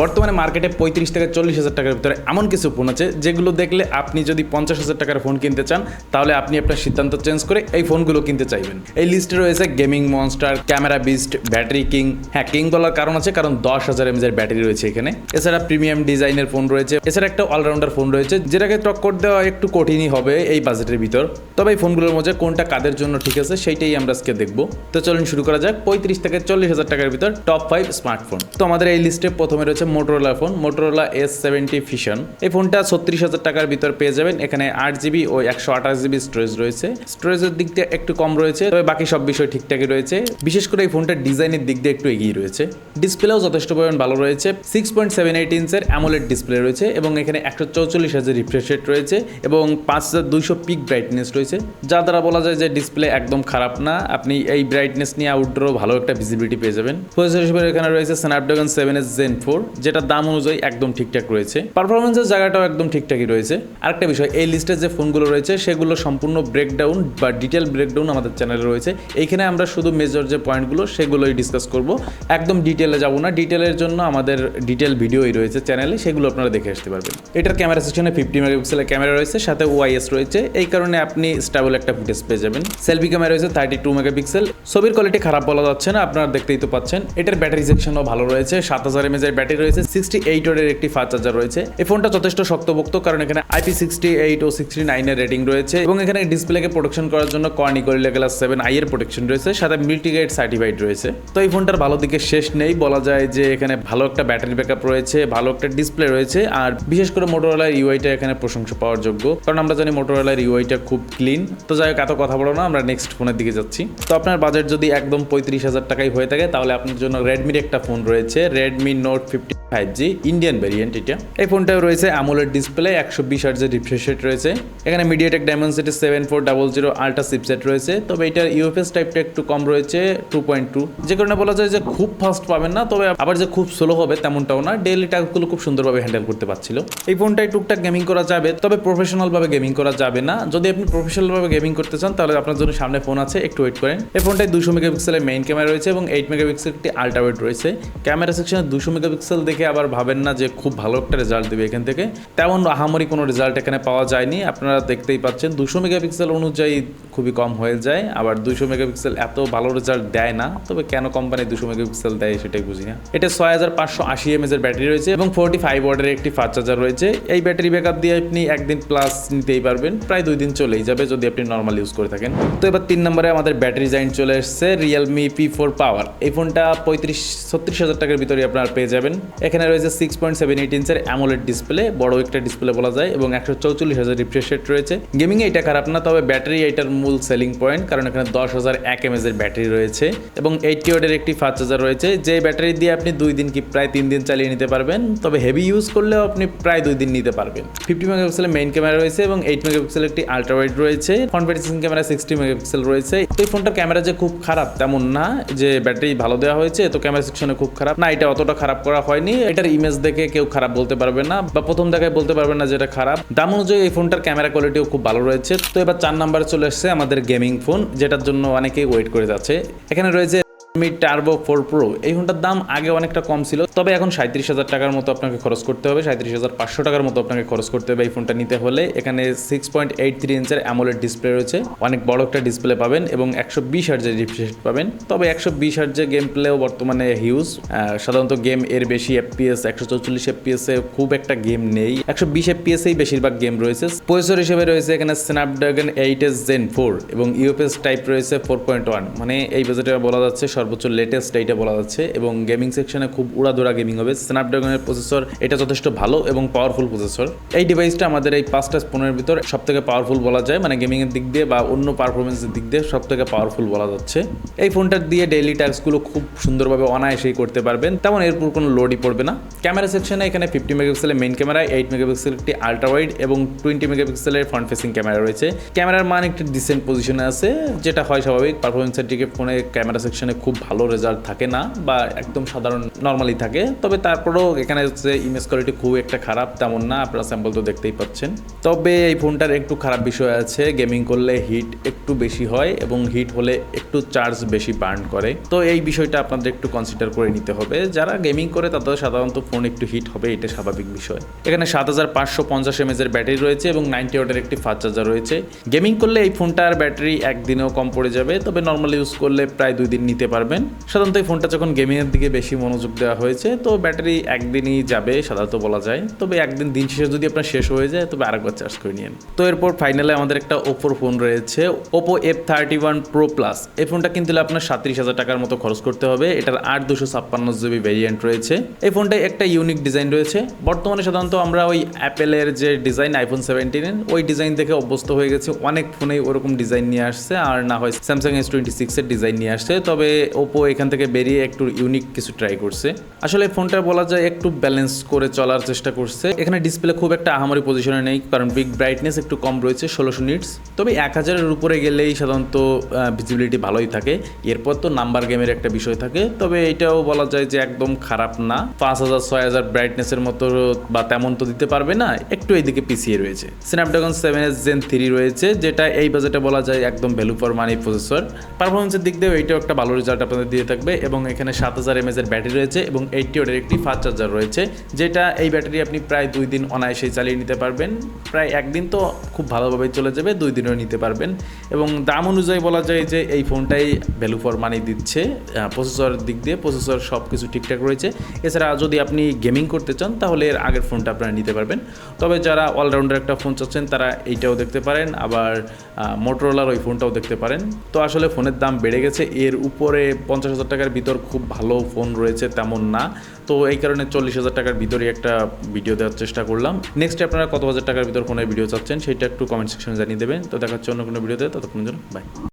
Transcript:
বর্তমানে মার্কেটে 35 থেকে 40,000 টাকার ভিতরে এমন কিছু ফোন আছে যেগুলো দেখলে আপনি যদি 50,000 টাকার ফোন কিনতে চান তাহলে আপনি আপনার সিদ্ধান্ত চেঞ্জ করে এই ফোনগুলো কিনতে চাইবেন। এই লিস্টে রয়েছে gaming monster, camera beast, battery king. হ্যাঁ, কিং বলার কারণ আছে কারণ 10,000 mAh এর ব্যাটারি রয়েছে এখানে। এছাড়া প্রিমিয়াম ডিজাইনের ফোন রয়েছে, এছাড়া একটা অলরাউন্ডার ফোন রয়েছে যেটাকে টক্কর দেওয়া একটু কঠিনই হবে এই বাজেটের ভিতর। তবে এই ফোনগুলোর মধ্যে কোনটা কাদের জন্য ঠিক আছে সেইটাই আমরা আজকে দেখবো। তো চলুন শুরু করা যাক 35 থেকে 40,000 টাকার ভিতর টপ 5 স্মার্টফোন। তো আমাদের এই লিস্টে প্রথমে রয়েছে Motorola phone, Motorola S70 Fusion। এই ফোনটা 36,000 টাকার ভিতর পেয়ে যাবেন। এখানে 8GB ও 128GB স্টোরেজ রয়েছে। স্টোরেজের দিক দিয়ে একটু কম রয়েছে, তবে বাকি সব বিষয় ঠিকঠাকই রয়েছে। বিশেষ করে এই ফোনটার ডিজাইনের দিক দিয়ে একটু এগিয়ে রয়েছে। ডিসপ্লেও যথেষ্ট পরিমাণ ভালো রয়েছে। 6.78 ইঞ্চের অ্যামোলেড ডিসপ্লে রয়েছে এবং এখানে 144Hz রিফ্রেশ রেট রয়েছে এবং 5200 পিক ব্রাইটনেস রয়েছে, যা দ্বারা বলা যায় যে ডিসপ্লে একদম খারাপ না। আপনি এই ব্রাইটনেস নিয়ে আউটডোরও ভালো একটা ভিজিবিলিটি পেয়ে যাবেন। প্রসেসর হিসেবে এখানে রয়েছে স্ন্যাপড্রাগন 7S Gen 4, যেটা দাম অনুযায়ী একদম ঠিকঠাক রয়েছে। পারফরমেন্সের জায়গাটাও একদম ঠিকঠাকই রয়েছে। আরেকটা বিষয়, এই লিস্টে যে ফোনগুলো রয়েছে সেগুলো সম্পূর্ণ ব্রেকডাউন বা ডিটেল ব্রেকডাউন আমাদের চ্যানেলে রয়েছে। এইখানে আমরা শুধু মেজর যে পয়েন্টগুলো সেগুলোই ডিসকাস করব, একদম ডিটেলে যাব না। ডিটেলের জন্য আমাদের ডিটেল ভিডিওই রয়েছে চ্যানেলে, সেগুলো আপনারা দেখে আসতে পারবেন। এটার ক্যামেরা সেকশনে 50 মেগাপিক্সেলের ক্যামেরা রয়েছে, সাথে OIS রয়েছে। এই কারণে আপনি স্টেবল একটা ফুটেজ পেয়ে যাবেন। সেলফি ক্যামেরা রয়েছে 32 মেগাপিক্সেল। ছবির কোয়ালিটি খারাপ বলা যাচ্ছে না, আপনারা দেখতেই তো পাচ্ছেন। এটার ব্যাটারি সেকশনও ভালো রয়েছে, 7000 mAh এর ব্যাটারি রয়েছে, 68 ওয়াটের একটি ফাস্ট চার্জার রয়েছে। এই ফোনটা যথেষ্ট শক্তপোক্ত কারণ এখানে IP68 ও 69 এর রেটিং রয়েছে এবং এখানে ডিসপ্লেকে প্রোটেকশন করার জন্য Corning Gorilla Glass 7i এর প্রোটেকশন রয়েছে, সাথে মাল্টিগেট সার্টিফাইড রয়েছে। তো এই ফোনটার ভালো দিকে শেষ নেই, বলা যায় যে এখানে ভালো একটা ব্যাটারি ব্যাকআপ রয়েছে, ভালো একটা ডিসপ্লে রয়েছে, আর বিশেষ করে মোটরোলার ইউআইটা এখানে প্রশংসা পাওয়ার যোগ্য, কারণ আমরা জানি মোটরোলার ইউআইটা খুব ক্লিন। তো যাই হোক, এত কথা বলো না, আমরা নেক্সট ফোনের দিকে যাচ্ছি। তো আপনার বাজেট যদি একদম 35,000 টাকাই হয়ে থাকে তাহলে আপনার জন্য রেডমির একটা ফোন রয়েছে, Redmi Note 50 5G Indian variant. এটা এই ফোনটাও রয়েছে AMOLED display, 120Hz refresh rate রয়েছে। এখানে মিডিয়াটেক ডায়মেনসিটি 7400 আল্ট্রা চিপসেট রয়েছে, তবে এটার ইউএফএস টাইপটা একটু কম রয়েছে 2.2, যে কারণে বলা যায় যে খুব ফাস্ট পাবেন না, তবে আবার যে খুব স্লো হবে তেমনটাও না। ডেইলি টাস্কগুলো খুব সুন্দরভাবে হ্যান্ডেল করতে পারছিল। এই ফোনটায় টুকটাক গেমিং করা যাবে, তবে প্রফেশনালভাবে গেমিং করা যাবে না। যদি আপনি প্রফেশনালভাবে গেমিং করতে চান তাহলে আপনার জন্য সামনে ফোন আছে, একটু ওয়েট করেন। এই ফোনটায় 200 মেগাপিক্সেলের মেইন ক্যামেরা রয়েছে এবং 8 মেগাপিক্সেল একটি আল্ট্রা ওয়াইড রয়েছে। ক্যামেরা সেকশনে 200 মেগাপিক্সেল দেখে আবার ভাবেন না যে খুব ভালো একটা রেজাল্ট দেবে এখান থেকে, তেমন আহামরি কোনো রেজাল্ট এখানে পাওয়া যায়নি। আপনারা দেখতেই পাচ্ছেন 200 মেগাপিক্সেল অনুযায়ী খুবই কম হয়ে যায়, আবার 200 মেগাপিক্সেল এত ভালো রেজাল্ট দেয় না। তবে কেন কোম্পানি 200 মেগাপিক্সেল দেয় সেটাই বুঝি না। এটা 6580 mAh এর ব্যাটারি রয়েছে এবং 45 ওয়াটের একটি ফাস্ট চার্জার রয়েছে। এই ব্যাটারি ব্যাকআপ দিয়ে আপনি একদিন প্লাস নিতেই পারবেন, প্রায় 2 দিন চলেই যাবে যদি আপনি নর্মাল ইউজ করে থাকেন। তো এবার 3 নম্বরে আমাদের ব্যাটারি জাইন্ট চলে এসেছে, Realme P4 Power। এই ফোনটা 36,000 টাকার ভিতরে আপনারা পেয়ে যাবেন। এখানে রয়েছে 6.78 ইঞ্চের অ্যামোলেড ডিসপ্লে, বড় একটা ডিসপ্লে বলা যায়, এবং 144Hz রিফ্রেশ রেট রয়েছে। গেমিং এ এটা খারাপ না, তবে ব্যাটারি এটার মূল সেলিং পয়েন্ট, কারণ এখানে 10,001 mAh এর ব্যাটারি রয়েছে এবং 80 ওয়াটের একটি ফাস্ট চার্জার রয়েছে, যে ব্যাটারি দিয়ে আপনি 2 দিন কি প্রায় 3 দিন চালিয়ে নিতে পারবেন। তবে হেভি ইউজ করলেও আপনি প্রায় 2 দিন নিতে পারবেন। 50 মেগাপিক্সেলের মেইন ক্যামেরা রয়েছে এবং 8 মেগাপিক্সেলের একটি আল্ট্রা ওয়াইড রয়েছে। ফ্রন্ট ফেসিং ক্যামেরা 60 মেগাপিক্সেল রয়েছে। তো এই ফোনটার ক্যামেরা যে খুব খারাপ তেমন না, যে ব্যাটারি ভালো দেওয়া হয়েছে তো ক্যামেরা সেকশনে খুব খারাপ না, এটা অতটা খারাপ করা হয়নি। এটার ইমেজ দেখে কেউ খারাপ বলতে পারবে না, বা প্রথম দেখায় বলতে পারবে না যেটা খারাপ। দাম অনুযায়ী এই ফোনটার ক্যামেরা কোয়ালিটিও খুব ভালো রয়েছে। তো এবার 4 নম্বরে চলে এসেছে আমাদের গেমিং ফোন, যেটার জন্য অনেকেই ওয়েট করে যাচ্ছে। এখানে রয়েছে Redmi Turbo 4 Pro। এই ফোনটার দাম আগে অনেকটা কম ছিল, তবে এখন 37,000 টাকার মতো আপনাকে খরচ করতে হবে, 37,500 টাকার মতো আপনাকে খরচ করতে হবে এই ফোনটা নিতে হলে। এখানে 6.83 ইঞ্চের অ্যামোলেড ডিসপ্লে রয়েছে, অনেক বড় একটা ডিসপ্লে পাবেন এবং 120Hz রিফ্রেশ পাবেন। তবে 120Hz গেম প্লেও বর্তমানে হিউজ, সাধারণত গেম এর বেশি FPS 144 FPS এ খুব একটা গেম নেই, 120 FPS এই বেশিরভাগ গেম রয়েছে। প্রসেসর হিসেবে রয়েছে এখানে Snapdragon 8S Gen 4 এবং UFS টাইপ রয়েছে 4.1, মানে এই বাজেটে বলা যাচ্ছে সর্বোচ্চ লেটেস্ট এইটা বলা যাচ্ছে, এবং গেমিং সেকশনে খুব উড়াধুরা গেমিং হবে। স্ন্যাপড্রাগনের প্রসেসর এটা যথেষ্ট ভালো এবং পাওয়ারফুল প্রসেসর। এই ডিভাইসটা আমাদের এই 5টা ফোনের ভিতর সবথেকে পাওয়ারফুল বলা যায়, মানে গেমিং এর দিক দিয়ে বা অন্য পারফরমেন্সের দিক দিয়ে সবথেকে পাওয়ারফুল বলা যাচ্ছে। এই ফোনটা দিয়ে ডেইলি টাস্কগুলো খুব সুন্দরভাবে অনায়াসেই করতে পারবেন, তেমন এরপর কোনো লোডই পড়বে না। ক্যামেরা সেকশনে এখানে 50 মেগাপিক্সেলের মেইন ক্যামেরা, 8 মেগাপিক্সেলের একটি আল্ট্রা ওয়াইড এবং 20 মেগাপিক্সেলের ফ্রন্ট ফেসিং ক্যামেরা রয়েছে। ক্যামেরার মান একটি ডিসেন্ট পজিশনে আছে, যেটা হয় স্বাভাবিক। পারফরমেন্সের দিকে ফোনে ক্যামেরা সেকশনে খুব খুব ভালো রেজাল্ট থাকে না বা একদম সাধারণ নর্মালি থাকে, তবে তারপরেও এখানে হচ্ছে ইমেজ কোয়ালিটি খুব একটা খারাপ তেমন না, আপনারা স্যাম্পল তো দেখতেই পাচ্ছেন। তবে এই ফোনটার একটু খারাপ বিষয় আছে, গেমিং করলে হিট একটু বেশি হয় এবং হিট হলে একটু চার্জ বেশি বার্ন করে। তো এই বিষয়টা আপনাদের একটু কনসিডার করে নিতে হবে। যারা গেমিং করে তাদের সাধারণত ফোন একটু হিট হবে, এটা স্বাভাবিক বিষয়। এখানে 7550 mAh ব্যাটারি রয়েছে এবং 90 ওয়াটের একটি ফাস্ট চার্জার রয়েছে। গেমিং করলে এই ফোনটার ব্যাটারি একদিনেও কম পড়ে যাবে, তবে নর্মালি ইউজ করলে প্রায় 2 দিন নিতে পারবেন। সাধারণত এই ফোনটা যখন গেমিংয়ের দিকে বেশি মনোযোগ দেওয়া হয়েছে তো ব্যাটারি একদিনই যাবে সাধারণত বলা যায়, তবে একদিন দিন শেষে যদি আপনার শেষ হয়ে যায় তবে আরেকবার চার্জ করে নিন। তো এরপর ফাইনালে আমাদের একটা ওপোর ফোন রয়েছে, ওপো F31 Pro Plus। এই ফোনটা কিনতে হলে আপনার 37,000 টাকার মতো খরচ করতে হবে। এটার 8/256 GB ভ্যারিয়েন্ট রয়েছে। এই ফোনটায় একটা ইউনিক ডিজাইন রয়েছে। বর্তমানে সাধারণত আমরা ওই অ্যাপেলের যে ডিজাইন আইফোন 17 ওই ডিজাইন দেখে অভ্যস্ত হয়ে গেছি, অনেক ফোনেই ওরকম ডিজাইন নিয়ে আসছে, আর না হয় স্যামসাং S26 এর ডিজাইন নিয়ে আসছে। তবে ওপো এখান থেকে বেরিয়ে একটু ইউনিক কিছু ট্রাই করছে। আসলে ফোনটা বলা যায় একটু ব্যালেন্স করে চলার চেষ্টা করছে। এখানে ডিসপ্লে খুব একটা আহামরি পজিশনে নেই, কারণ বিগ ব্রাইটনেস একটু কম রয়েছে 1600 নিটস। তবে 1000-এর উপরে গেলেই সাধারণত ভিজিবিলিটি ভালোই থাকে। এরপর তো নাম্বার গেমের একটা বিষয় থাকে, তবে এটাও বলা যায় যে একদম খারাপ না। 5000-6000 ব্রাইটনেসের মতো বা তেমন তো দিতে পারবে না, একটু এইদিকে পিছিয়ে রয়েছে। স্ন্যাপড্রাগন 7S Gen 3 রয়েছে, যেটা এই বাজেটে বলা যায় একদম ভ্যালু ফর মানি প্রসেসর। পারফরমেন্সের দিক দিয়েও এইটাও একটা ভালো রেজাল্ট আপনাদের দিয়ে থাকবে এবং এখানে 7000 mAh এর ব্যাটারি রয়েছে এবং 80 ওয়াটের একটি ফাস্ট চার্জার রয়েছে, যেটা এই ব্যাটারি আপনি প্রায় 2 দিন অনায়াসেই চালিয়ে নিতে পারবেন। প্রায় একদিন তো খুব ভালোভাবেই চলে যাবে, 2 দিনও নিতে পারবেন। এবং দাম অনুযায়ী বলা যায় যে এই ফোনটাই ভ্যালু ফর মানি দিচ্ছে। প্রসেসরের দিক দিয়ে প্রসেসর সব কিছু ঠিকঠাক রয়েছে। এছাড়া যদি আপনি গেমিং করতে চান তাহলে এর আগের ফোনটা আপনারা নিতে পারবেন। তবে যারা অলরাউন্ডার একটা ফোন চাচ্ছেন তারা এইটাও দেখতে পারেন, আবার মোটরোলার ওই ফোনটাও দেখতে পারেন। তো আসলে ফোনের দাম বেড়ে গেছে, এর উপরে 50,000 টাকার ভিতর খুব ভালো ফোন রয়েছে তেমন না। তো এই কারণে 40,000 টাকার ভিতরে একটা ভিডিও দেওয়ার চেষ্টা করলাম। নেক্সট আপনারা কত হাজার টাকার ভিতর ফোনের ভিডিও চাচ্ছেন সেটা একটু কমেন্ট সেকশনে জানিয়ে দেবেন। তো দেখা হচ্ছে অন্য কোনো ভিডিওতে, ততক্ষণের জন্য বাই।